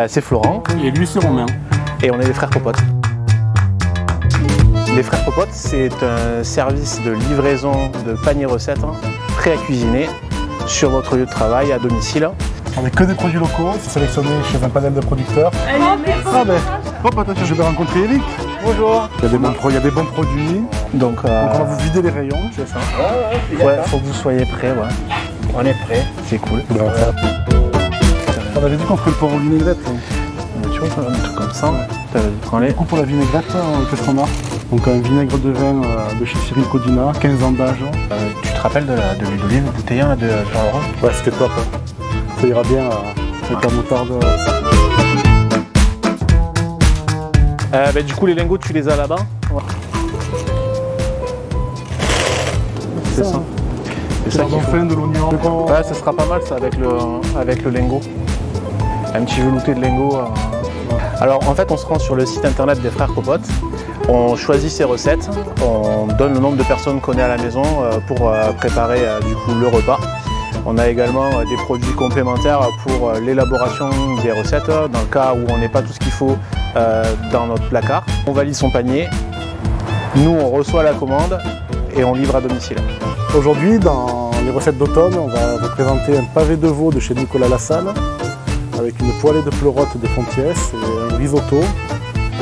C'est Florent. Et lui, c'est Romain. Et on est les frères Popote. Les frères Popote, c'est un service de livraison de paniers recettes prêts à cuisiner sur votre lieu de travail à domicile. On n'est que des produits locaux, c'est sélectionné chez un panel de producteurs. Je vais rencontrer Eric. Bonjour. Il y a des bons produits. Donc on va vous vider les rayons, c'est ça? Ouais, faut que vous soyez prêts. Ouais. On est prêts, c'est cool. On avait dit qu'on ferait le porc aux vinaigrettes. Tu vois, un truc comme ça. Prends-les. Du coup, pour la vinaigrette, qu'est-ce qu'on a? Donc un vinaigre de vin de chez Cyril Codina, 15 ans d'âge. Tu te rappelles de l'huile d'olive bouteille de Jean Laurent? Ouais, c'était top. Ça ira bien avec la moutarde. Du coup, les lingots, tu les as là-bas? Ouais. C'est ça. C'est ça. Fin de l'oignon. Ouais, ça sera pas mal ça avec le lingot. Un petit velouté de lingot. Alors en fait, on se rend sur le site internet des frères Popote. On choisit ses recettes, on donne le nombre de personnes qu'on est à la maison pour préparer du coup le repas. On a également des produits complémentaires pour l'élaboration des recettes, dans le cas où on n'est pas tout ce qu'il faut dans notre placard. On valide son panier, nous on reçoit la commande et on livre à domicile. Aujourd'hui, dans les recettes d'automne, on va vous présenter un pavé de veau de chez Nicolas Lassalle, avec une poêlée de pleurotes de Fontiès et un risotto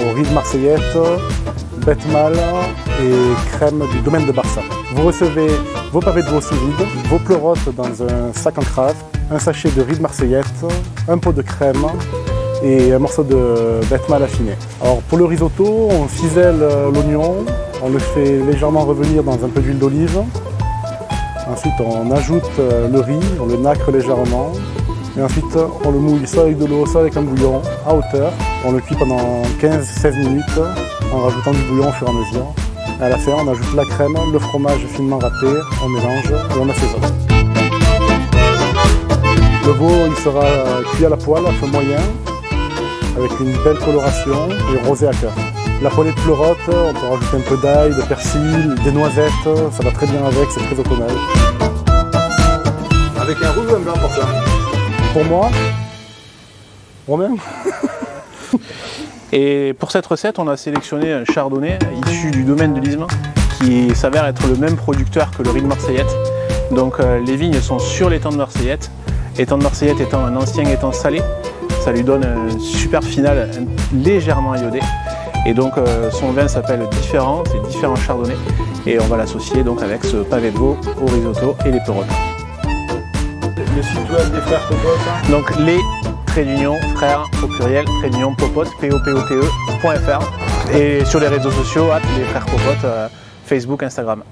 au riz de Marseillette, bête mâle et crème du domaine de Barça. Vous recevez vos pavés de veau sous vide, vos pleurotes dans un sac en craft, un sachet de riz de Marseillette, un pot de crème et un morceau de bête mâle affiné. Alors pour le risotto, on cisèle l'oignon, on le fait légèrement revenir dans un peu d'huile d'olive. Ensuite on ajoute le riz, on le nacre légèrement. Et ensuite, on le mouille soit avec de l'eau, soit avec un bouillon à hauteur. On le cuit pendant 15-16 minutes en rajoutant du bouillon au fur et à mesure. Et à la fin, on ajoute la crème, le fromage finement râpé, on mélange et on assaisonne. Le veau, il sera cuit à la poêle à feu moyen, avec une belle coloration et rosé à cœur. La poêlée de pleurote, on peut rajouter un peu d'ail, de persil, des noisettes, ça va très bien avec, c'est très automnal. Avec un rouge ou un blanc pour ça? Pour moi, Romain. Et pour cette recette, on a sélectionné un chardonnay issu du domaine de l'Isme qui s'avère être le même producteur que le riz de Marseillette. Donc les vignes sont sur l'étang de Marseillette. L'étang de Marseillette étant un ancien étang salé, ça lui donne un super final légèrement iodé. Et donc son vin s'appelle Différent, c'est Différent Chardonnay. Et on va l'associer donc avec ce pavé de veau au risotto et les pleurotes. Le site web des frères Popote. Donc les frères au pluriel, Popote, Popote.fr et sur les réseaux sociaux, les frères Popote, Facebook, Instagram.